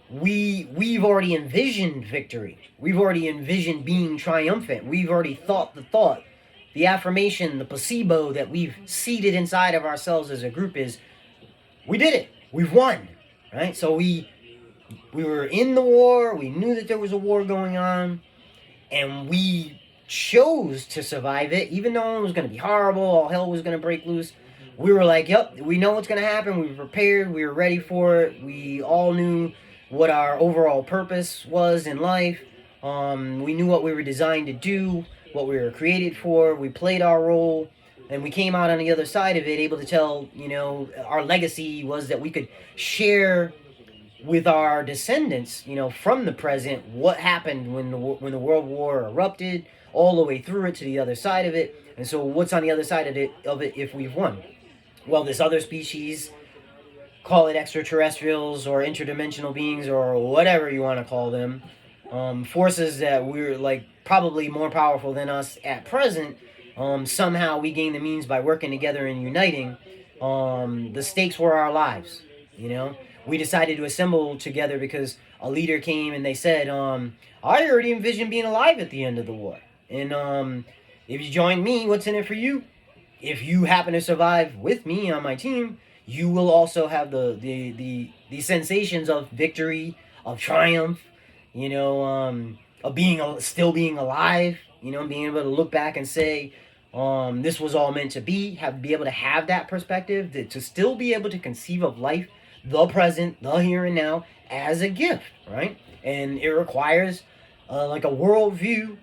we've already envisioned victory. We've already envisioned being triumphant. We've already thought the thought. The affirmation, the placebo that we've seeded inside of ourselves as a group is, we did it. We've won, right? So we were in the war. We knew that there was a war going on, and we chose to survive it, even though it was going to be horrible. All hell was going to break loose. we were like, yep, we know what's going to happen. We were prepared. We were ready for it. We all knew what our overall purpose was in life. We knew what we were designed to do, what we were created for. We played our role, and we came out on the other side of it able to tell, our legacy was that we could share with our descendants, from the present, what happened when the World War erupted, all the way through it to the other side of it. And so, what's on the other side of it if we've won? Well, this other species, call it extraterrestrials or interdimensional beings or whatever you want to call them, forces that we're like probably more powerful than us at present. Somehow we gain the means by working together and uniting. The stakes were our lives. We decided to assemble together because a leader came and they said, I already envisioned being alive at the end of the war. And if you join me, what's in it for you? If you happen to survive with me on my team, you will also have the sensations of victory, of triumph, of still being alive, being able to look back and say, this was all meant to be, be able to have that perspective, to still be able to conceive of life, the present, the here and now, as a gift, right? And it requires like a worldview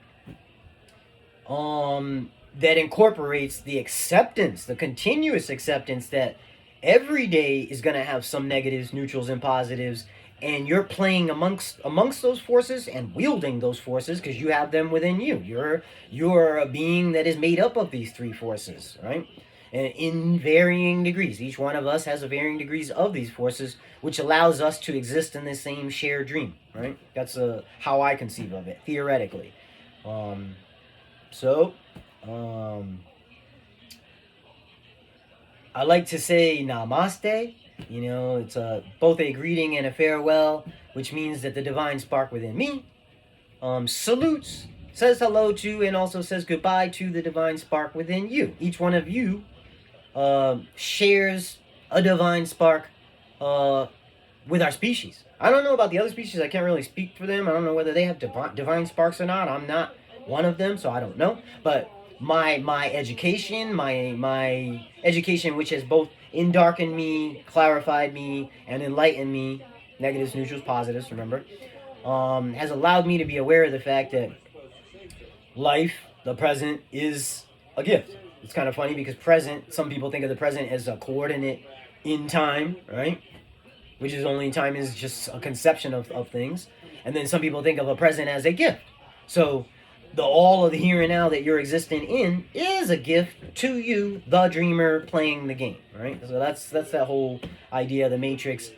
that incorporates the acceptance, the continuous acceptance that every day is going to have some negatives, neutrals, and positives, and you're playing amongst those forces and wielding those forces because you have them within you. You're a being that is made up of these three forces, right? And in varying degrees. Each one of us has a varying degrees of these forces, which allows us to exist in the same shared dream, right? That's how I conceive of it, theoretically. I like to say namaste. It's both a greeting and a farewell, which means that the divine spark within me salutes, says hello to, and also says goodbye to the divine spark within you. Each one of you shares a divine spark with our species. I don't know about the other species. I can't really speak for them. I don't know whether they have divine sparks or not. I'm not one of them, so I don't know. But my education, my education, which has both endarkened me, clarified me, and enlightened me, negatives, neutrals, positives, remember, has allowed me to be aware of the fact that life, the present, is a gift. It's kind of funny because some people think of the present as a coordinate in time, right? Which is only time is just a conception of things. And then some people think of a present as a gift. So all of the here and now that you're existing in is a gift to you, the dreamer playing the game, right? So that's that whole idea of the Matrix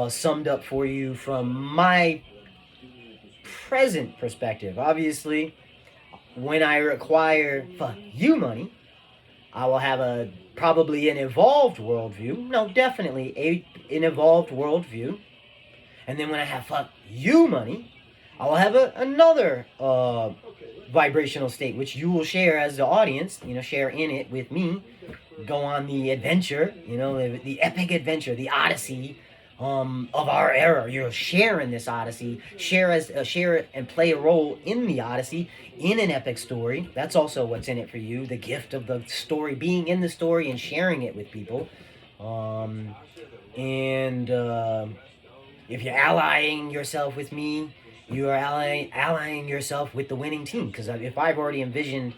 summed up for you from my present perspective. Obviously, when I require you money, I will have probably an evolved worldview. No, definitely an evolved worldview. And then when I have you money, I will have another vibrational state, which you will share as the audience, share in it with me, go on the adventure, the epic adventure, the Odyssey of our era. You're sharing this Odyssey, share it and play a role in the Odyssey, in an epic story. That's also what's in it for you, the gift of the story, being in the story and sharing it with people. If you're allying yourself with me, you are allying yourself with the winning team. Because if I've already envisioned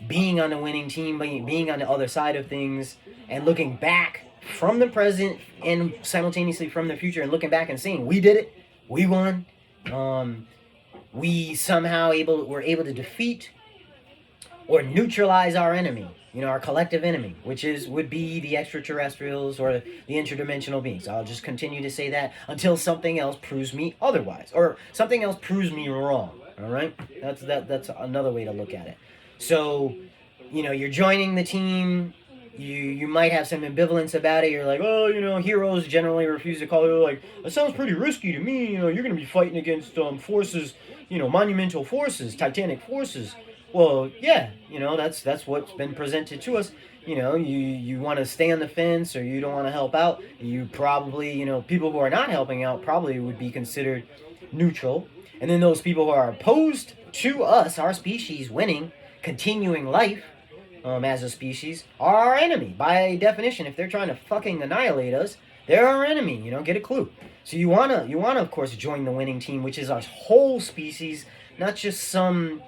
being on the winning team, being on the other side of things, and looking back from the present and simultaneously from the future, and looking back and saying, we did it, we won, we somehow were able to defeat or neutralize our enemy, our collective enemy, which would be the extraterrestrials or the interdimensional beings. I'll just continue to say that until something else proves me otherwise, or something else proves me wrong. All right, that's another way to look at it. So, you're joining the team. You might have some ambivalence about it. You're like, heroes generally refuse to call it. Like, that sounds pretty risky to me. You're going to be fighting against forces, monumental forces, titanic forces. Well, yeah, that's what's been presented to us. You want to stay on the fence, or you don't want to help out. You probably, people who are not helping out probably would be considered neutral. And then those people who are opposed to us, our species, winning, continuing life, as a species, are our enemy. By definition, if they're trying to fucking annihilate us, they're our enemy. Get a clue. So you wanna of course join the winning team, which is our whole species, not just um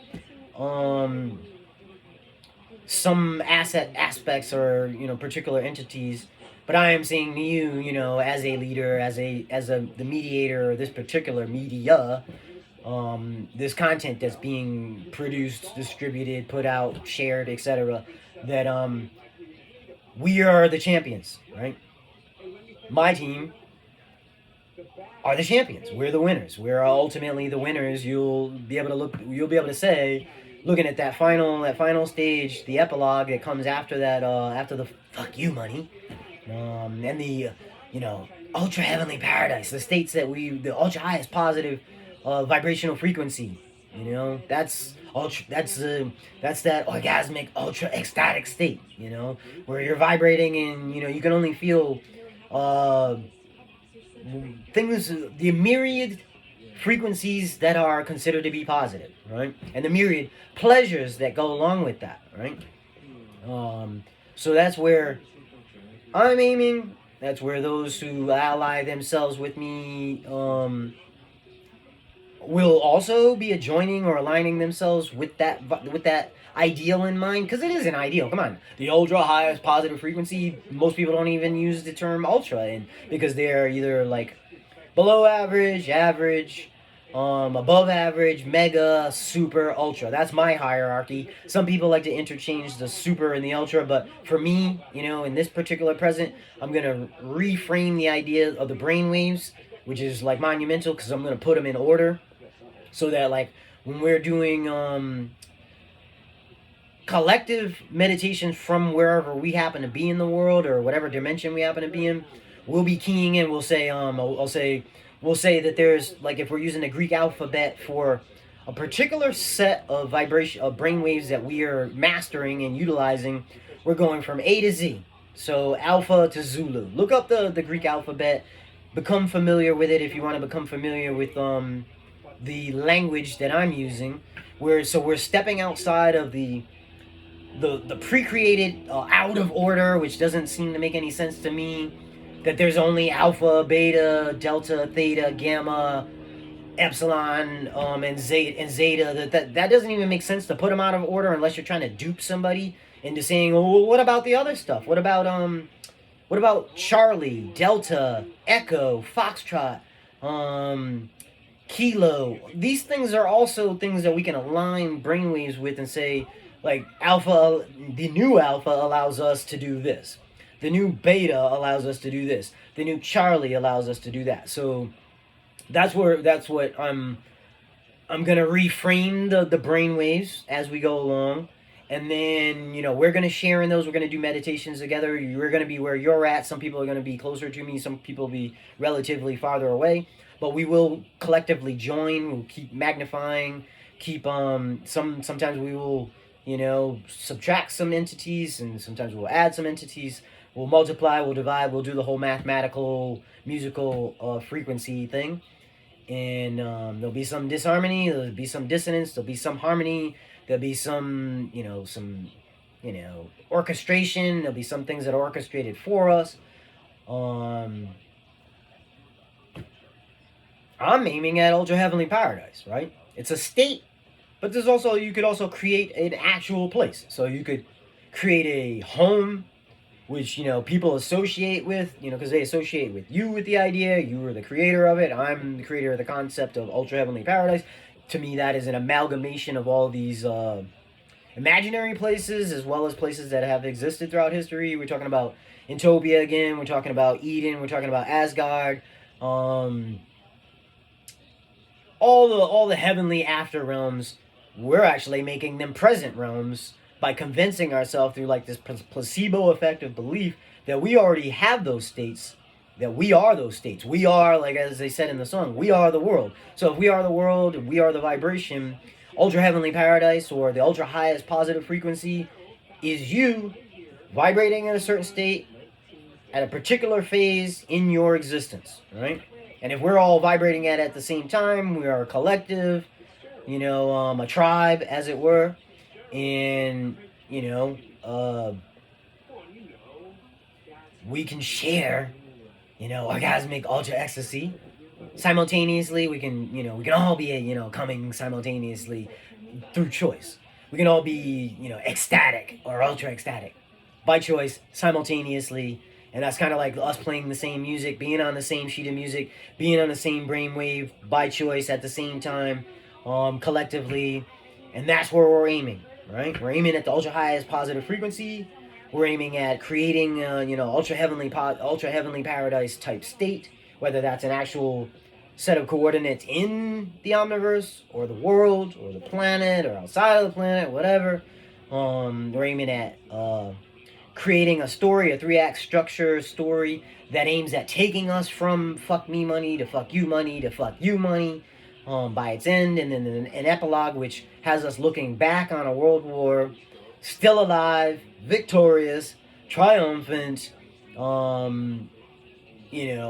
some aspects or particular entities. But I am saying to you, as a leader, as the mediator of this particular media, this content that's being produced, distributed, put out, shared, etc., that we are the champions, right? My team are the champions. We're the winners. We're ultimately the winners. You'll be able to say, looking at that final stage, the epilogue that comes after that, after the fuck you money, and the ultra heavenly paradise, the states the ultra highest positive vibrational frequency. That's that orgasmic ultra ecstatic state. Where you're vibrating and you can only feel uh, things, the myriad frequencies that are considered to be positive, right? And the myriad pleasures that go along with that, right? So that's where I'm aiming. That's where those who ally themselves with me will also be adjoining or aligning themselves with that ideal in mind, because it is an ideal. Come on, the ultra highest positive frequency. Most people don't even use the term ultra, and because they're either like below average, above average, mega, super, ultra. That's my hierarchy. Some people like to interchange the super and the ultra, but for me, in this particular present, I'm gonna reframe the idea of the brainwaves, which is like monumental, because I'm gonna put them in order, so that like when we're doing collective meditations from wherever we happen to be in the world, or whatever dimension we happen to be in, we'll be keying in. We'll say we'll say that there's, like, if we're using the Greek alphabet for a particular set of vibration of brainwaves that we are mastering and utilizing, we're going from A to Z. So Alpha to Zulu. Look up the Greek alphabet. Become familiar with it if you want to become familiar with the language that I'm using. We're stepping outside of the pre-created out of order, which doesn't seem to make any sense to me. That there's only alpha, beta, delta, theta, gamma, epsilon, and zeta. That doesn't even make sense to put them out of order unless you're trying to dupe somebody into saying, "Oh, well, what about the other stuff? What about Charlie, Delta, Echo, Foxtrot, Kilo?" These things are also things that we can align brainwaves with and say, like, alpha, the new alpha allows us to do this. The new beta allows us to do this. The new Charlie allows us to do that. So that's what I'm gonna reframe the brainwaves as we go along. And then, we're going to share in those. We're going to do meditations together. You're going to be where you're at. Some people are going to be closer to me. Some people will be relatively farther away. But we will collectively join. We'll keep magnifying. Sometimes we will, subtract some entities. And sometimes we'll add some entities. We'll multiply. We'll divide. We'll do the whole mathematical, musical frequency thing. And there'll be some disharmony. There'll be some dissonance. There'll be some harmony. There'll be some orchestration. There'll be some things that are orchestrated for us. I'm aiming at ultra heavenly paradise, right? It's a state, but you could also create an actual place. So you could create a home, which people associate with, because they associate with you with the idea. You were the creator of it. I'm the creator of the concept of ultra heavenly paradise. To me, that is an amalgamation of all these imaginary places, as well as places that have existed throughout history. We're talking about Utopia again. We're talking about Eden. We're talking about Asgard. All the heavenly after realms. We're actually making them present realms by convincing ourselves through like this placebo effect of belief that we already have those states. That we are those states. We are, like as they said in the song, we are the world. So if we are the world, we are the vibration, ultra heavenly paradise, or the ultra highest positive frequency, is you vibrating in a certain state at a particular phase in your existence, right? And if we're all vibrating at the same time, we are a collective, a tribe, as it were. And, we can share, orgasmic ultra ecstasy. Simultaneously, we can all be, coming simultaneously through choice. We can all be, ecstatic or ultra ecstatic by choice simultaneously. And that's kind of like us playing the same music, being on the same sheet of music, being on the same brainwave by choice at the same time, collectively. And that's where we're aiming, right? We're aiming at the ultra highest positive frequency. We're aiming at creating, ultra heavenly paradise type state, whether that's an actual set of coordinates in the omniverse or the world or the planet or outside of the planet, whatever. We're aiming at creating a story, a 3-act structure story that aims at taking us from fuck me money to fuck you money to fuck you money by its end, and then an epilogue which has us looking back on a world war, still alive, victorious, triumphant,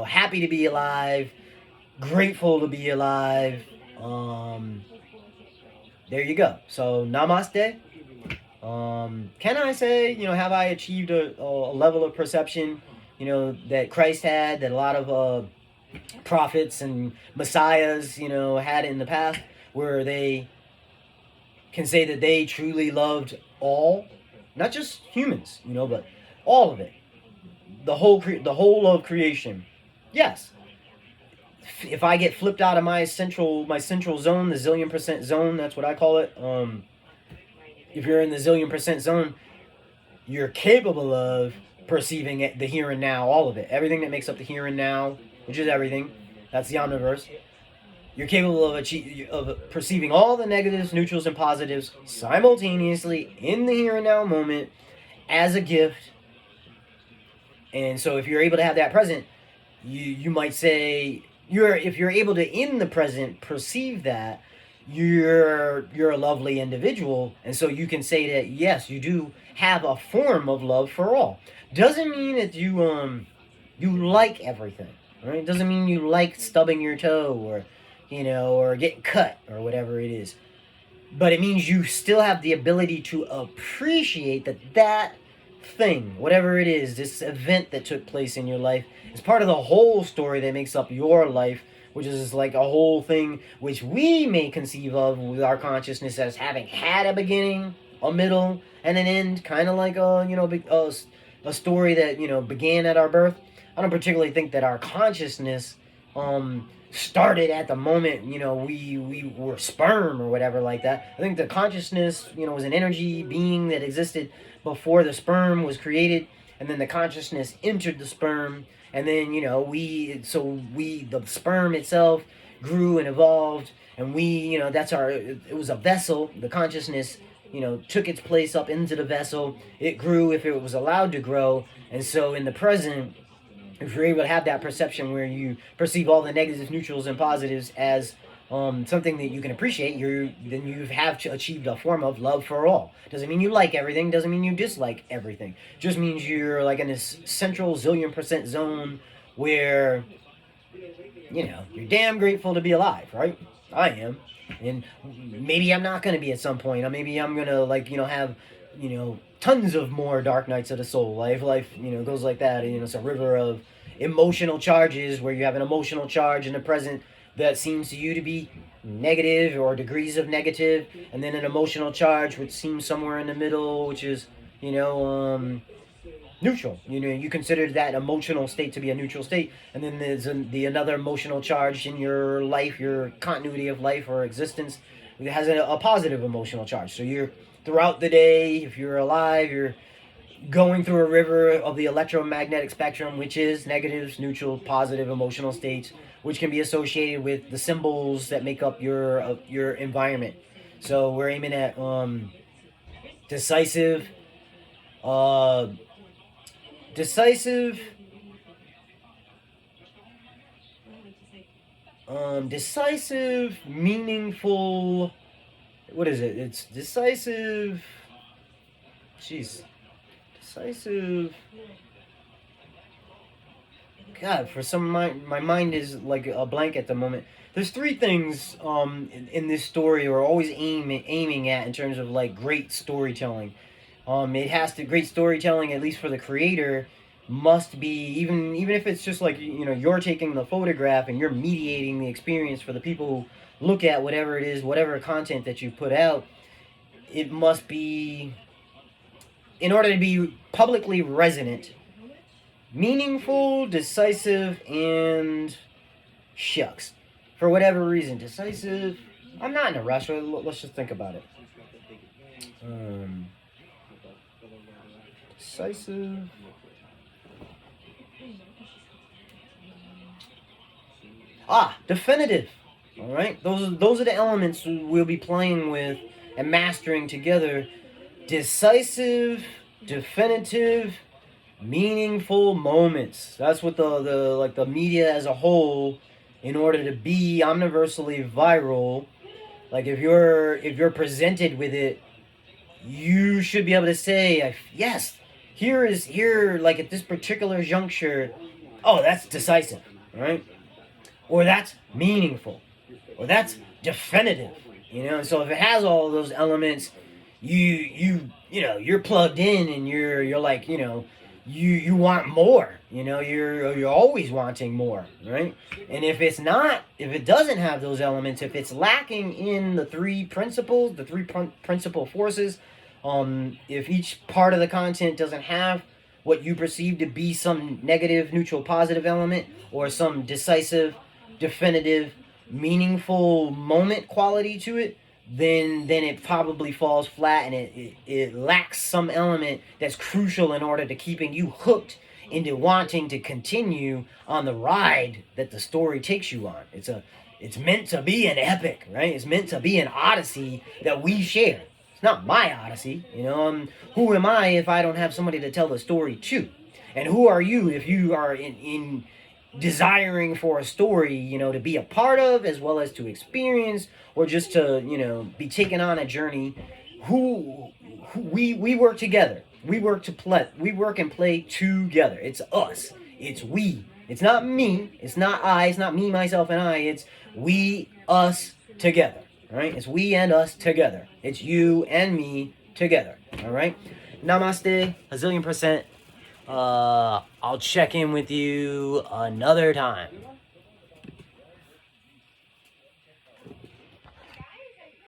happy to be alive, grateful to be alive. There you go. So, namaste. Can I say, have I achieved a level of perception, that Christ had, that a lot of prophets and messiahs, had in the past, where they can say that they truly loved all, not just humans, but all of it, the whole of creation. Yes. If I get flipped out of my central zone, the zillion percent zone, that's what I call it. If you're in the zillion percent zone, you're capable of perceiving it, the here and now, all of it, everything that makes up the here and now, which is everything. That's the omniverse. You're capable of perceiving all the negatives, neutrals, and positives simultaneously in the here and now moment as a gift. And so, if you're able to have that present, you might say if you're able to in the present perceive that, you're a lovely individual, and so you can say that yes, you do have a form of love for all. Doesn't mean that you like everything, right? Doesn't mean you like stubbing your toe or or getting cut or whatever it is. But it means you still have the ability to appreciate that thing, whatever it is, this event that took place in your life, is part of the whole story that makes up your life, which is like a whole thing which we may conceive of with our consciousness as having had a beginning, a middle, and an end, kind of like a story that began at our birth. I don't particularly think that our consciousness started at the moment we were sperm or whatever like that. I think the consciousness was an energy being that existed before the sperm was created, and then the consciousness entered the sperm, and then the sperm itself grew and evolved, and it was a vessel. The consciousness took its place up into the vessel. It grew if it was allowed to grow. And so in the present, if you're able to have that perception where you perceive all the negatives, neutrals, and positives as something that you can appreciate, then you have achieved a form of love for all. Doesn't mean you like everything. Doesn't mean you dislike everything. Just means you're like in this central zillion percent zone where you're damn grateful to be alive, right? I am, and maybe I'm not going to be at some point. Or maybe I'm gonna have tons of more dark nights of the soul. Life goes like that. It's a river of emotional charges where you have an emotional charge in the present that seems to you to be negative or degrees of negative, and then an emotional charge which seems somewhere in the middle, which is neutral. You consider that emotional state to be a neutral state, and then there's another emotional charge in your life, your continuity of life or existence, that has a positive emotional charge. So you're throughout the day, if you're alive, you're going through a river of the electromagnetic spectrum, which is negatives, neutral, positive emotional states, which can be associated with the symbols that make up your environment. So we're aiming at decisive, meaningful. What is it? It's decisive. Jeez. Decisive. God, for some my mind is like a blank at the moment. There's three things in this story we're always aiming at in terms of like great storytelling. It has to, great storytelling, at least for the creator, must be, even if it's just like, you're taking the photograph and you're mediating the experience for the people who look at whatever it is, whatever content that you put out. It must be, in order to be publicly resonant, meaningful, decisive, and shucks. For whatever reason, decisive. I'm not in a rush. Let's just think about it. Decisive. Definitive. All right. Those are the elements we'll be playing with and mastering together. Decisive, definitive, meaningful moments. That's what the media as a whole, in order to be omniversally viral, like if you're presented with it, you should be able to say, yes, here like at this particular juncture, oh, that's decisive, right? Or that's meaningful, or that's definitive, And so if it has all those elements, you're plugged in, and you're like, you want more, you're always wanting more, right? And if it doesn't have those elements, if it's lacking in the three principles, the three principal forces, if each part of the content doesn't have what you perceive to be some negative, neutral, positive element, or some decisive, definitive, meaningful moment quality to it, then it probably falls flat, and it lacks some element that's crucial in order to keeping you hooked into wanting to continue on the ride that the story takes you on. It's meant to be an epic, right? It's meant to be an odyssey that we share. It's not my odyssey, who am I if I don't have somebody to tell the story to? And who are you if you are in desiring for a story, to be a part of, as well as to experience, or just to, be taken on a journey? We work together. We work and play together. It's us. It's we. It's not me. It's not I. It's not me, myself, and I. It's we, us, together. All right? It's we and us together. It's you and me together. All right? Namaste. A zillion %. I'll check in with you another time.